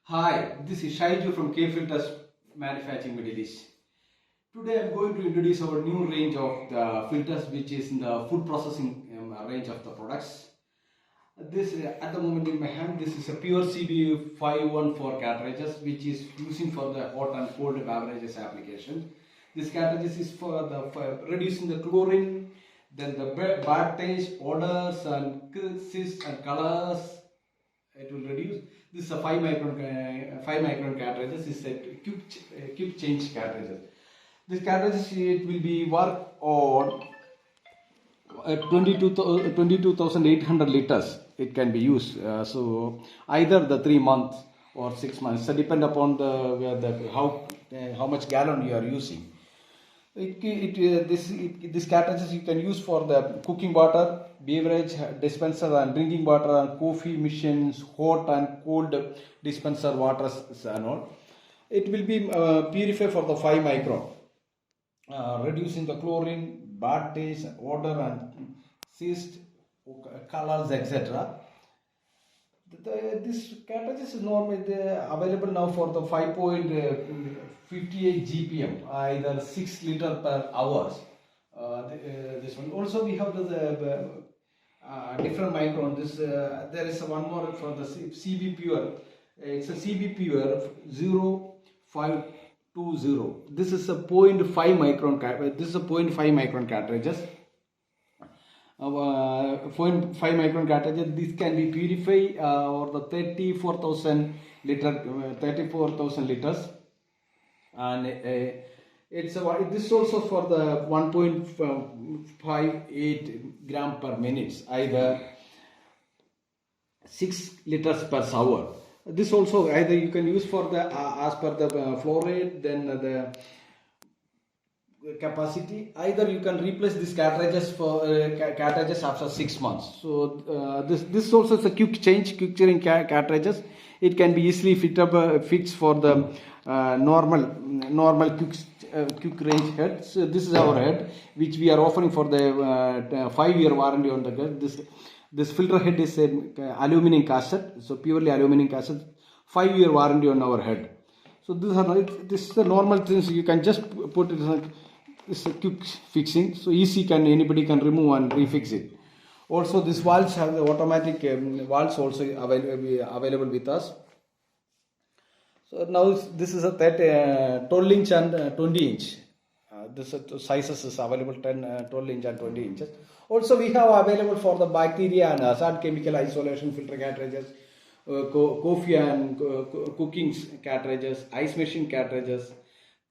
Hi, this is Shaiju from K Filters Manufacturing Middle East. Today I am going to introduce our new range of the filters which is in the food processing range of the products. This at the moment in my hand, this is a pure CB 514 cartridges which is using for the hot and cold beverages application. This cartridges is for reducing the chlorine, then the bad taste, odors and cyst and colors. It will reduce. This is a 5 micron cartridges. This is a quick change cartridges. This cartridges it will be work on 22,800 liters. It can be used. So either the 3 months or 6 months. So depend upon how much gallon you are using. This cartridges you can use for the cooking water, beverage, dispenser and drinking water and coffee machines, hot and cold dispenser waters and all. It will be purified for the 5 micron, reducing the chlorine, bad taste, odor and cyst, colors, etc. This cartridges is normally available now for the 5.58 GPM, either 6 liter per hours. This one. Also we have the different micron. There is one more for the CB Pure. It's a CB Pure 0520. This is a 0.5 micron. This is a 0.5 micron cartridges. 0.5 micron cartridges. This can be purified or the 34,000 liters, and this is also for the 1.58 gram per minute, either 6 liters per hour. This also either you can use for the as per the flow rate, then the capacity. Either you can replace these cartridges for cartridges after 6 months. So this also is a quick change cartridges. It can be easily fixed for the normal quick range head. So this is our head which we are offering for the 5-year warranty on the head. This filter head is an aluminum cassette, so purely aluminum cassette, 5-year warranty on our head. So this is the normal things. You can just put it like it's a quick fixing, so anybody can remove and refix it. Also these valves have the automatic valves also available with us. So now this is a 12 inch and 20 inch. This sizes is available 12 inch and 20 inches. Also we have available for the bacteria and hazard chemical isolation filter cartridges, coffee and cooking cartridges, ice machine cartridges,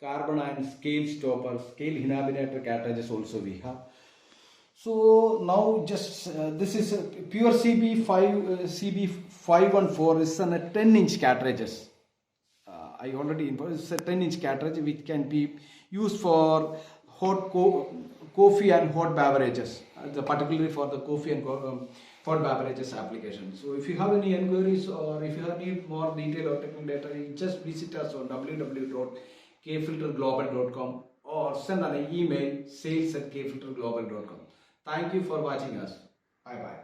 carbon and scale stoppers, scale inhibitor cartridges also we have. So now just this is a pure CB 514 is a 10 inch cartridges. I already informed, it's a 10 inch cartridge which can be used for hot coffee and hot beverages, particularly for the coffee and hot beverages application. So if you have any enquiries or if you need more detail or technical data, you just visit us on www.kfilterglobal.com or send an email sales@kfilterglobal.com. Thank you for watching us. Bye bye.